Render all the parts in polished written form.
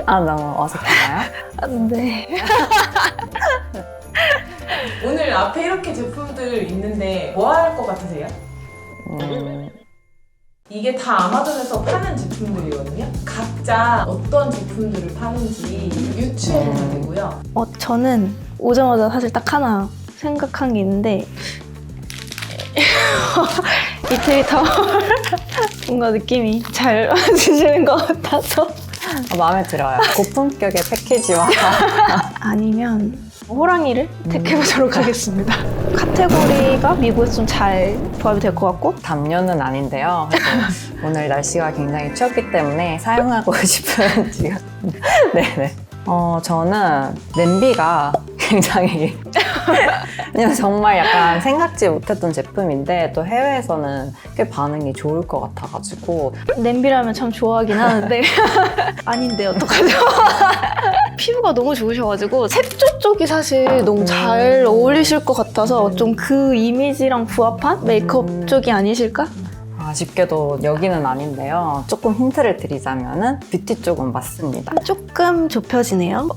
아, 너무 어색하나요? 네. 오늘 앞에 이렇게 제품들 있는데 뭐 할 것 같으세요? 이게 다 아마존에서 파는 제품들이거든요. 각자 어떤 제품들을 파는지 유추해보면 되고요. 저는 오자마자 사실 딱 하나 생각한 게 있는데 이태리 타월 뭔가 느낌이 잘 맞으시는 것 같아서 마음에 들어요. 고품격의 패키지와 아니면 호랑이를 택해보도록 하겠습니다. 카테고리가 미국에서 좀 잘 부합이 될 것 같고 담요는 아닌데요. 그래서 오늘 날씨가 굉장히 추웠기 때문에 사용하고 싶은 지금 네네. 저는 냄비가 굉장히 왜냐면 정말 약간 생각지 못했던 제품인데 또 해외에서는 꽤 반응이 좋을 것 같아가지고 냄비라면 참 좋아하긴 하는데 아닌데 어떡하죠? 피부가 너무 좋으셔가지고 색조 쪽이 사실 너무 잘 어울리실 것 같아서 좀 그 이미지랑 부합한 메이크업 쪽이 아니실까? 아쉽게도 여기는 아닌데요. 조금 힌트를 드리자면은 뷰티 쪽은 맞습니다. 조금 좁혀지네요.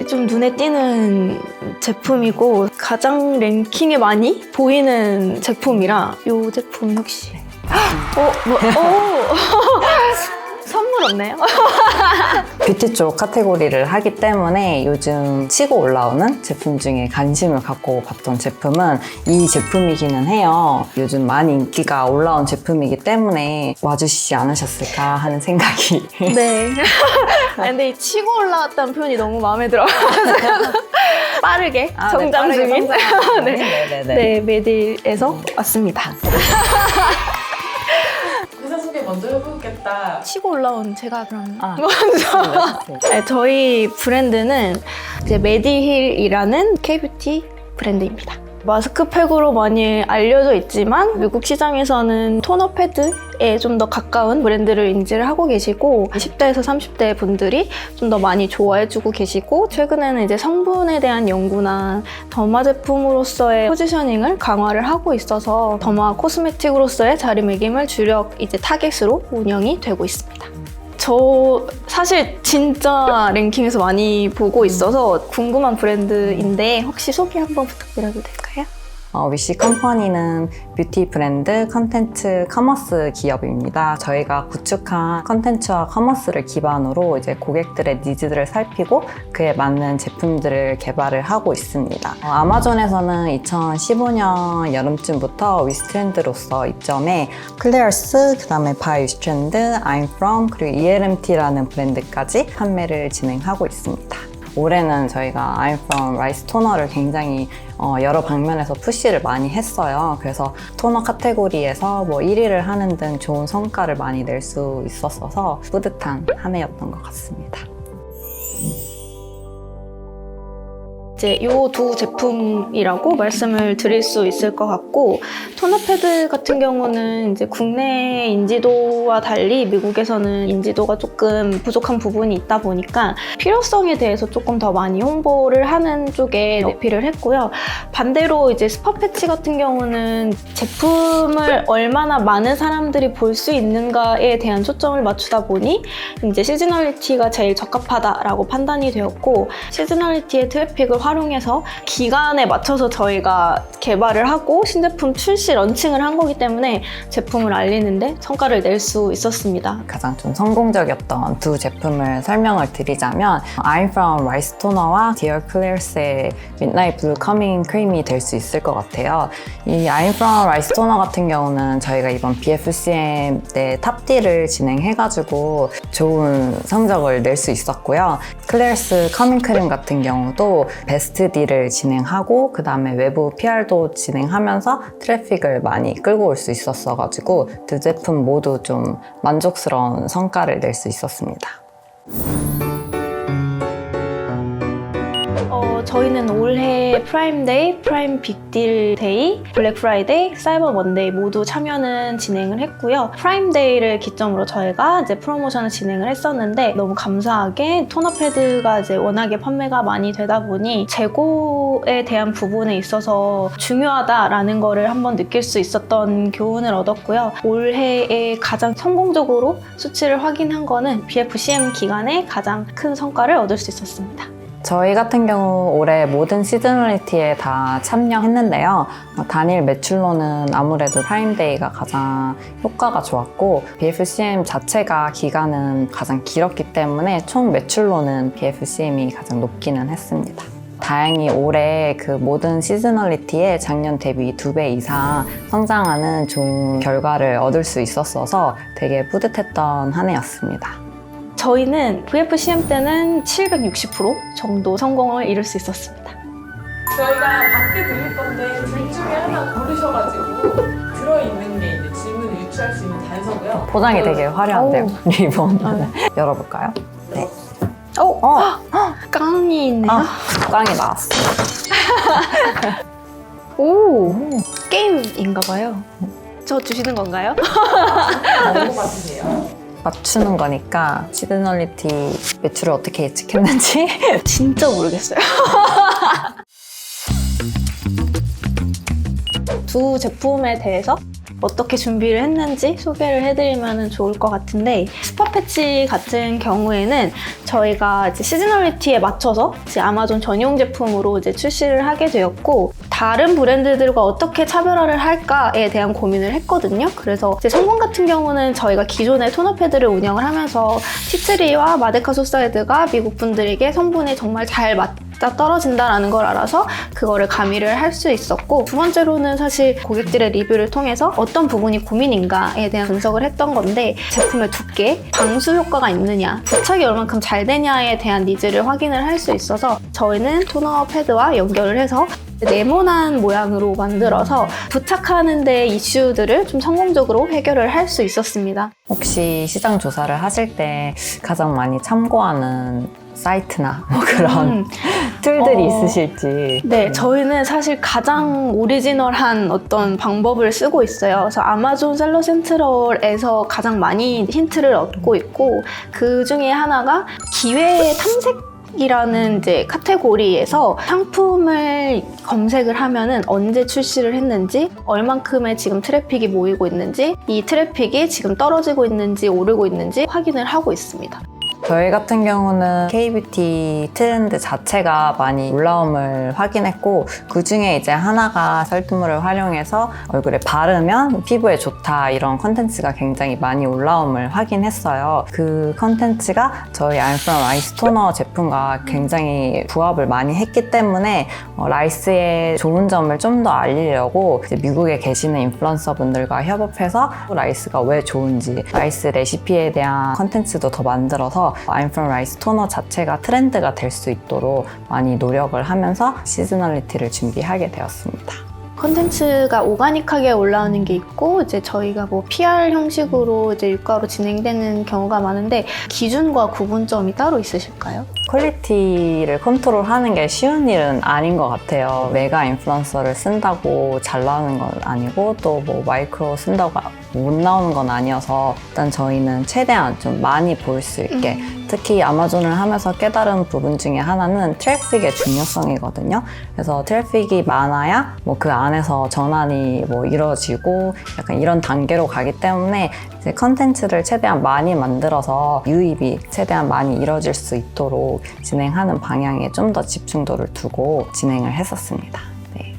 좀 눈에 띄는 제품이고 가장 랭킹에 많이 보이는 제품이라 이 제품 혹시 선물 없나요? 뷰티 쪽 카테고리를 하기 때문에 요즘 치고 올라오는 제품 중에 관심을 갖고 봤던 제품은 이 제품이기는 해요. 요즘 많이 인기가 올라온 제품이기 때문에 와주시지 않으셨을까 하는 생각이 네. 근데 이 치고 올라왔다는 표현이 너무 마음에 들어요. 빠르게 성장 중인 네, 메딜에서 왔습니다. 회사 소개 먼저 해보겠다. 치고 올라온 제가 그럼 먼저. 네, 저희 브랜드는 이제 메디힐이라는 K-뷰티 브랜드입니다. 마스크팩으로 많이 알려져 있지만 미국 시장에서는 토너 패드에 좀 더 가까운 브랜드를 인지를 하고 계시고 10대에서 30대 분들이 좀 더 많이 좋아해주고 계시고 최근에는 이제 성분에 대한 연구나 더마 제품으로서의 포지셔닝을 강화를 하고 있어서 더마 코스메틱으로서의 자리매김을 주력 이제 타겟으로 운영이 되고 있습니다. 저 사실 진짜 랭킹에서 많이 보고 있어서 궁금한 브랜드인데 혹시 소개 한번 부탁드려도 될까요? 위시 컴퍼니는 뷰티 브랜드 컨텐츠 커머스 기업입니다. 저희가 구축한 컨텐츠와 커머스를 기반으로 이제 고객들의 니즈들을 살피고 그에 맞는 제품들을 개발을 하고 있습니다. 아마존에서는 2015년 여름쯤부터 위스트렌드로서 입점해 클레어스, 그 다음에 바이위스트렌드, I'm From, 그리고 ELMT라는 브랜드까지 판매를 진행하고 있습니다. 올해는 저희가 I'm From 라이스 토너를 굉장히 여러 방면에서 푸시를 많이 했어요. 그래서 토너 카테고리에서 뭐 1위를 하는 등 좋은 성과를 많이 낼 수 있었어서 뿌듯한 한 해였던 것 같습니다. 이제 이 두 제품이라고 말씀을 드릴 수 있을 것 같고 토너 패드 같은 경우는 이제 국내 인지도와 달리 미국에서는 인지도가 조금 부족한 부분이 있다 보니까 필요성에 대해서 조금 더 많이 홍보를 하는 쪽에 어필을 했고요. 반대로 이제 스파 패치 같은 경우는 제품을 얼마나 많은 사람들이 볼 수 있는가에 대한 초점을 맞추다 보니 이제 시즈널리티가 제일 적합하다라고 판단이 되었고 시즈널리티의 트래픽을 활용해서 기간에 맞춰서 저희가 개발을 하고 신제품 출시 런칭을 한 거기 때문에 제품을 알리는데 성과를 낼 수 있었습니다. 가장 좀 성공적이었던 두 제품을 설명을 드리자면 I'm From 라이스 토너와 디어 클리어스의 Midnight Blue Coming Cream이 될 수 있을 것 같아요. 이 I'm From 라이스 토너 같은 경우는 저희가 이번 BFCM 때 탑디를 진행해가지고 좋은 성적을 낼 수 있었고요. 클리어스 커밍 크림 같은 경우도 베스트 딜을 진행하고 그 다음에 외부 PR도 진행하면서 트래픽을 많이 끌고 올 수 있었어가지고 두 제품 모두 좀 만족스러운 성과를 낼 수 있었습니다. 저희는 올해 프라임데이, 프라임 빅딜 데이, 블랙 프라이데이, 사이버 먼데이 모두 참여는 진행을 했고요. 프라임데이를 기점으로 저희가 이제 프로모션을 진행을 했었는데 너무 감사하게 토너 패드가 이제 워낙에 판매가 많이 되다 보니 재고에 대한 부분에 있어서 중요하다라는 거를 한번 느낄 수 있었던 교훈을 얻었고요. 올해에 가장 성공적으로 수치를 확인한 거는 BFCM 기간에 가장 큰 성과를 얻을 수 있었습니다. 저희 같은 경우 올해 모든 시즈널리티에 다 참여했는데요. 단일 매출로는 아무래도 프라임데이가 가장 효과가 좋았고 BFCM 자체가 기간은 가장 길었기 때문에 총 매출로는 BFCM이 가장 높기는 했습니다. 다행히 올해 그 모든 시즈널리티에 작년 대비 2배 이상 성장하는 좋은 결과를 얻을 수 있었어서 되게 뿌듯했던 한 해였습니다. 저희는 VFCM 때는 760% 정도 성공을 이룰 수 있었습니다. 저희가 밖에 드릴 건데 둘 중에 하나 고르셔가지고 들어있는 게 이제 질문을 유추할 수 있는 단서고요. 포장이 되게 화려한데요, 오. 리본. 네. 열어볼까요? 네. 깡이 있네요. 꽝이 나왔어. 오, 게임인가 봐요. 저 주시는 건가요? 어떤 거 같으세요? 맞추는 거니까 시즈널리티 매출을 어떻게 예측했는지 진짜 모르겠어요. 두 제품에 대해서 어떻게 준비를 했는지 소개를 해드리면 좋을 것 같은데, 스파 패치 같은 경우에는 저희가 이제 시즈널리티에 맞춰서 이제 아마존 전용 제품으로 이제 출시를 하게 되었고, 다른 브랜드들과 어떻게 차별화를 할까에 대한 고민을 했거든요. 그래서 이제 성공 같은 경우는 저희가 기존의 토너 패드를 운영을 하면서 티트리와 마데카 소사이드가 미국 분들에게 성분이 정말 잘 맞다 떨어진다라는 걸 알아서 그거를 가미를 할 수 있었고, 두 번째로는 사실 고객들의 리뷰를 통해서 어떤 부분이 고민인가에 대한 분석을 했던 건데, 제품의 두께, 방수 효과가 있느냐, 부착이 얼만큼 잘 되냐에 대한 니즈를 확인을 할 수 있어서 저희는 토너 패드와 연결을 해서 네모난 모양으로 만들어서 부착하는 데 이슈들을 좀 성공적으로 해결을 할 수 있었습니다. 혹시 시장 조사를 하실 때 가장 많이 참고하는 사이트나 뭐 그런 툴들이 있으실지. 네, 저희는 사실 가장 오리지널한 어떤 방법을 쓰고 있어요. 그래서 아마존 셀러 센트럴에서 가장 많이 힌트를 얻고 있고, 그 중에 하나가 기회 탐색 이라는 이제 카테고리에서 상품을 검색을 하면은 언제 출시를 했는지, 얼만큼의 지금 트래픽이 모이고 있는지, 이 트래픽이 지금 떨어지고 있는지 오르고 있는지 확인을 하고 있습니다. 저희 같은 경우는 K-뷰티 트렌드 자체가 많이 올라옴을 확인했고, 그 중에 이제 하나가 설득물을 활용해서 얼굴에 바르면 피부에 좋다, 이런 컨텐츠가 굉장히 많이 올라옴을 확인했어요. 그 컨텐츠가 저희 I'm From 라이스 토너 제품과 굉장히 부합을 많이 했기 때문에 라이스의 좋은 점을 좀 더 알리려고 이제 미국에 계시는 인플루언서 분들과 협업해서 라이스가 왜 좋은지, 라이스 레시피에 대한 컨텐츠도 더 만들어서 I'm From 라이스 토너 자체가 트렌드가 될 수 있도록 많이 노력을 하면서 시즈널리티를 준비하게 되었습니다. 컨텐츠가 오가닉하게 올라오는 게 있고, 이제 저희가 뭐 PR 형식으로 이제 유가로 진행되는 경우가 많은데, 기준과 구분점이 따로 있으실까요? 퀄리티를 컨트롤하는 게 쉬운 일은 아닌 것 같아요. 메가 인플루언서를 쓴다고 잘 나오는 건 아니고, 또 뭐 마이크로 쓴다고 못 나오는 건 아니어서 일단 저희는 최대한 좀 많이 보일 수 있게, 특히 아마존을 하면서 깨달은 부분 중에 하나는 트래픽의 중요성이거든요. 그래서 트래픽이 많아야 뭐 그 안에서 전환이 뭐 이루어지고 약간 이런 단계로 가기 때문에 이제 컨텐츠를 최대한 많이 만들어서 유입이 최대한 많이 이루어질 수 있도록 진행하는 방향에 좀 더 집중도를 두고 진행을 했었습니다. 네.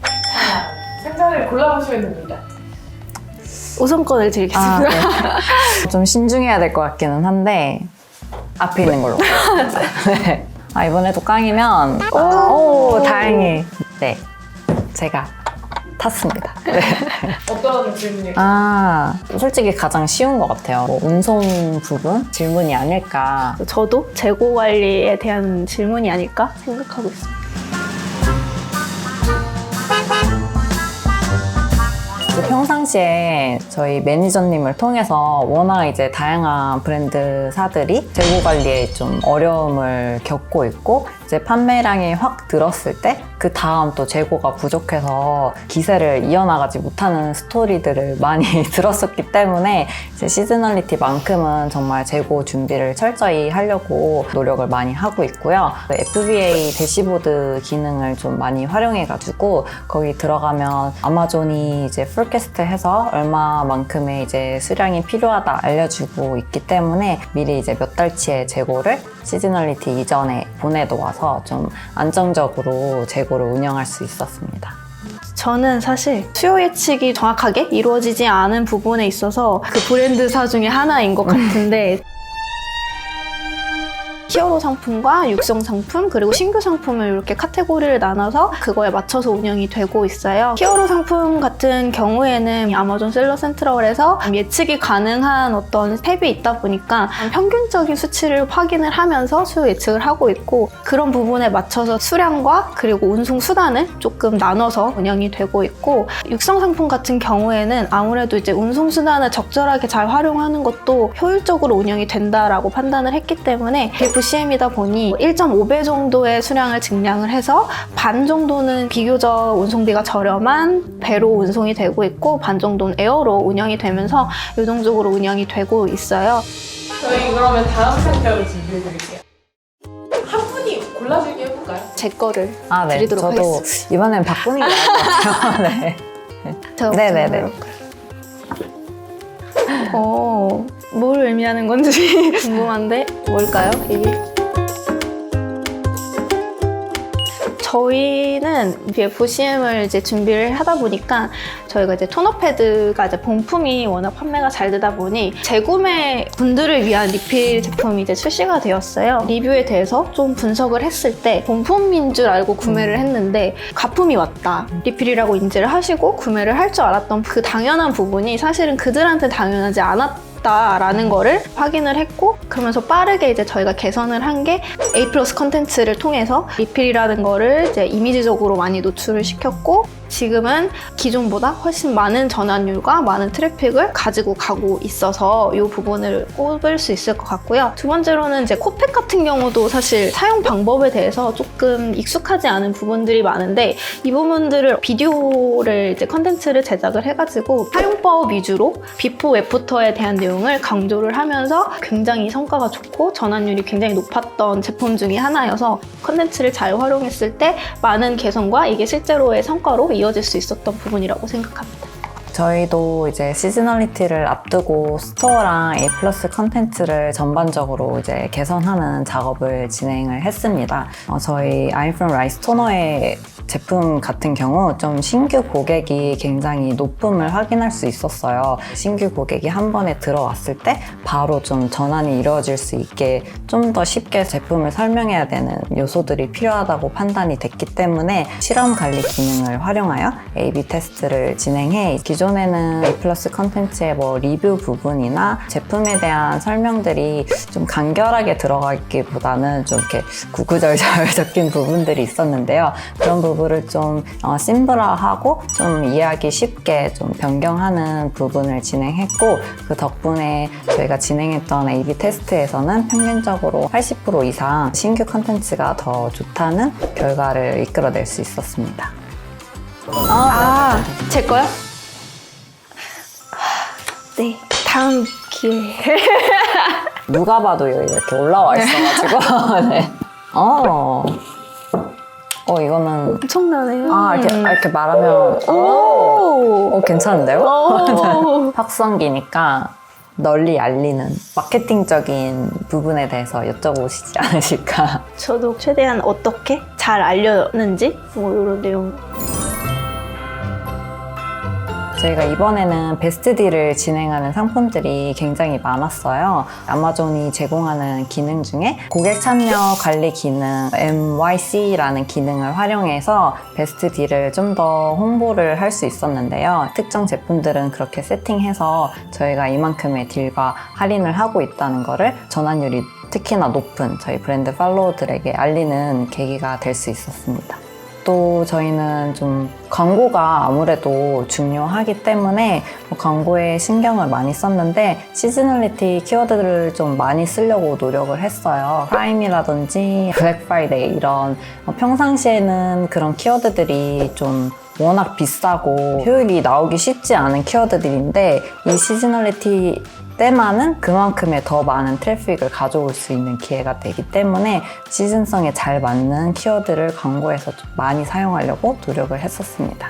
상자를 골라보시면 됩니다. 우선권을 드리겠습니다. 네. 좀 신중해야 될 것 같기는 한데 앞에 있는 걸로. 네. 이번에도 깡이면 오, 다행히 네, 제가 탔습니다. 네. 어떤 질문이? 솔직히 가장 쉬운 것 같아요. 뭐 운송 부분 질문이 아닐까. 저도 재고 관리에 대한 질문이 아닐까 생각하고 있습니다. 평상시에 저희 매니저님을 통해서 워낙 이제 다양한 브랜드사들이 재고 관리에 좀 어려움을 겪고 있고 이제 판매량이 확 늘었을 때 그 다음 또 재고가 부족해서 기세를 이어나가지 못하는 스토리들을 많이 들었었기 때문에 이제 시즈널리티만큼은 정말 재고 준비를 철저히 하려고 노력을 많이 하고 있고요. FBA 대시보드 기능을 좀 많이 활용해가지고 거기 들어가면 아마존이 이제 풀캐스트 해서 얼마만큼의 이제 수량이 필요하다 알려주고 있기 때문에 미리 이제 몇 달치의 재고를 시즈널리티 이전에 보내놓아서 좀 안정적으로 재고를 운영할 수 있었습니다. 저는 사실 수요 예측이 정확하게 이루어지지 않은 부분에 있어서 그 브랜드사 중에 하나인 것 같은데 히어로 상품과 육성 상품 그리고 신규 상품을 이렇게 카테고리를 나눠서 그거에 맞춰서 운영이 되고 있어요. 히어로 상품 같은 경우에는 아마존 셀러 센트럴에서 예측이 가능한 어떤 탭이 있다 보니까 평균적인 수치를 확인을 하면서 수요 예측을 하고 있고 그런 부분에 맞춰서 수량과 그리고 운송 수단을 조금 나눠서 운영이 되고 있고 육성 상품 같은 경우에는 아무래도 이제 운송 수단을 적절하게 잘 활용하는 것도 효율적으로 운영이 된다라고 판단을 했기 때문에 FCM이다 보니 1.5배 정도의 수량을 증량을 해서 반 정도는 비교적 운송비가 저렴한 배로 운송이 되고 있고 반 정도는 에어로 운영이 되면서 유동적으로 운영이 되고 있어요. 저희 그러면 다음 상표를 준비해드릴게요. 한 분이 골라주기 해볼까요? 제 거를 네. 드리도록 저도 하겠습니다. 이번엔 바꾸는 게 나을 것 같아요. 네. 네네네. 뭘 의미하는 건지 궁금한데 뭘까요? 이게? 저희는 BFCM을 이제 준비를 하다 보니까 저희가 이제 토너 패드가 이제 본품이 워낙 판매가 잘 되다 보니 재구매 분들을 위한 리필 제품이 이제 출시가 되었어요. 리뷰에 대해서 좀 분석을 했을 때 본품인 줄 알고 구매를 했는데 가품이 왔다. 리필이라고 인지를 하시고 구매를 할 줄 알았던 그 당연한 부분이 사실은 그들한테 당연하지 않았다라는 거를 확인을 했고 그러면서 빠르게 이제 저희가 개선을 한 게 A+ 컨텐츠를 통해서 리필이라는 거를 이제 이미지적으로 많이 노출을 시켰고 지금은 기존보다 훨씬 많은 전환율과 많은 트래픽을 가지고 가고 있어서 이 부분을 꼽을 수 있을 것 같고요. 두 번째로는 이제 코팩 같은 경우도 사실 사용 방법에 대해서 조금 익숙하지 않은 부분들이 많은데 이 부분들을 비디오를 이제 컨텐츠를 제작을 해가지고 사용법 위주로 비포 애프터에 대한 내용을 강조를 하면서 굉장히 성과가 좋고 전환율이 굉장히 높았던 제품 중에 하나여서 컨텐츠를 잘 활용했을 때 많은 개선과 이게 실제로의 성과로 이어질 수 있었던 부분이라고 생각합니다. 저희도 이제 시즈널리티를 앞두고 스토어랑 A+ 컨텐츠를 전반적으로 이제 개선하는 작업을 진행을 했습니다. 저희 I'm from Rice 토너의 제품 같은 경우 좀 신규 고객이 굉장히 높음을 확인할 수 있었어요. 신규 고객이 한 번에 들어왔을 때 바로 좀 전환이 이루어질 수 있게 좀 더 쉽게 제품을 설명해야 되는 요소들이 필요하다고 판단이 됐기 때문에 실험 관리 기능을 활용하여 A/B 테스트를 진행해 기존에는 A+ 컨텐츠의 뭐 리뷰 부분이나 제품에 대한 설명들이 좀 간결하게 들어가기보다는 좀 이렇게 구구절절 적힌 부분들이 있었는데요. 그런 부분을 좀 심플화하고 좀 이해하기 쉽게 좀 변경하는 부분을 진행했고 그 덕분에 저희가 진행했던 A/B 테스트에서는 평균적으로 80% 이상 신규 컨텐츠가 더 좋다는 결과를 이끌어낼 수 있었습니다. 제 거요? 네, 다음 기회에 누가 봐도 여기 이렇게 올라와 있어가지고 네. 이거는 엄청나네요. 이렇게 말하면 괜찮은데요? 확성기니까 널리 알리는 마케팅적인 부분에 대해서 여쭤보시지 않으실까. 저도 최대한 어떻게 잘 알렸는지 뭐 이런 내용. 저희가 이번에는 베스트 딜을 진행하는 상품들이 굉장히 많았어요. 아마존이 제공하는 기능 중에 고객 참여 관리 기능 MYC라는 기능을 활용해서 베스트 딜을 좀 더 홍보를 할 수 있었는데요. 특정 제품들은 그렇게 세팅해서 저희가 이만큼의 딜과 할인을 하고 있다는 거를 전환율이 특히나 높은 저희 브랜드 팔로워들에게 알리는 계기가 될 수 있었습니다. 또 저희는 좀 광고가 아무래도 중요하기 때문에 광고에 신경을 많이 썼는데 시즈널리티 키워드를 좀 많이 쓰려고 노력을 했어요. 프라임이라든지 블랙 프라이데이 이런 평상시에는 그런 키워드들이 좀 워낙 비싸고 효율이 나오기 쉽지 않은 키워드들인데 이 시즈널리티 때만은 그만큼의 더 많은 트래픽을 가져올 수 있는 기회가 되기 때문에 시즌성에 잘 맞는 키워드를 광고에서 좀 많이 사용하려고 노력을 했었습니다.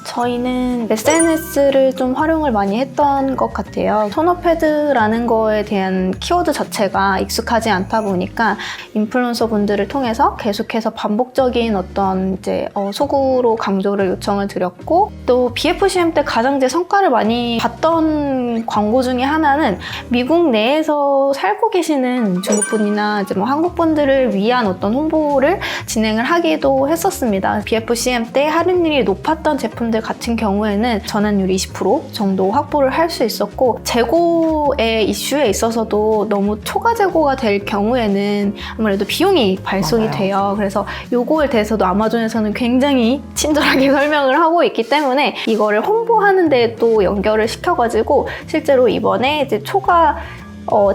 저희는 SNS를 좀 활용을 많이 했던 것 같아요. 토너패드라는 거에 대한 키워드 자체가 익숙하지 않다 보니까 인플루언서 분들을 통해서 계속해서 반복적인 어떤 이제 소구로 강조를 요청을 드렸고, 또 BFCM 때 가장 제 성과를 많이 봤던 광고 중에 하나는 미국 내에서 살고 계시는 중국분이나 이제 뭐 한국분들을 위한 어떤 홍보를 진행을 하기도 했었습니다. BFCM 때 할인율이 높았던 제품들 같은 경우에는 전환율 20% 정도 확보를 할 수 있었고, 재고의 이슈에 있어서도 너무 초과 재고가 될 경우에는 아무래도 비용이 발송이 맞아요. 돼요. 그래서 요거에 대해서도 아마존에서는 굉장히 친절하게 설명을 하고 있기 때문에 이거를 홍보하는 데 또 연결을 시켜가지고 실제로 이번에 이제 초과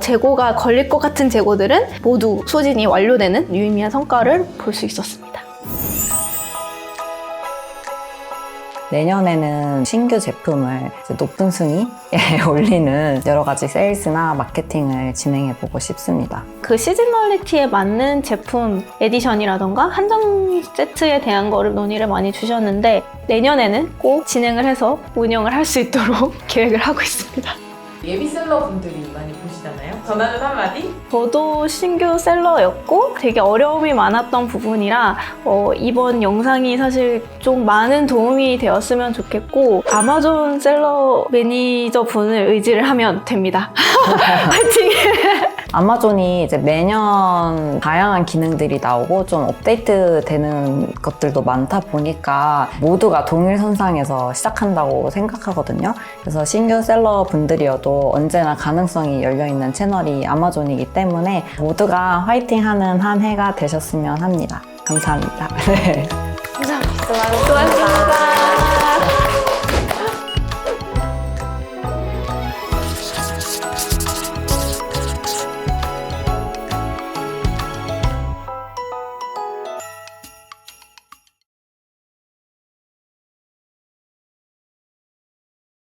재고가 걸릴 것 같은 재고들은 모두 소진이 완료되는 유의미한 성과를 볼 수 있었습니다. 내년에는 신규 제품을 이제 높은 순위에 올리는 여러 가지 세일즈나 마케팅을 진행해보고 싶습니다. 그 시즈널리티에 맞는 제품 에디션이라던가 한정 세트에 대한 거를 논의를 많이 주셨는데 내년에는 꼭 진행을 해서 운영을 할 수 있도록 계획을 하고 있습니다. 예비셀러 분들이 많이 보시잖아요. 전하는 한마디? 저도 신규 셀러였고 되게 어려움이 많았던 부분이라 이번 영상이 사실 좀 많은 도움이 되었으면 좋겠고, 아마존 셀러 매니저 분을 의지를 하면 됩니다. 화이팅! 아마존이 이제 매년 다양한 기능들이 나오고 좀 업데이트 되는 것들도 많다 보니까 모두가 동일선상에서 시작한다고 생각하거든요. 그래서 신규 셀러 분들이어도 언제나 가능성이 열려있는 채널이 아마존이기 때문에 모두가 화이팅하는 한 해가 되셨으면 합니다. 감사합니다. 감사합니다. 수고하셨습니다.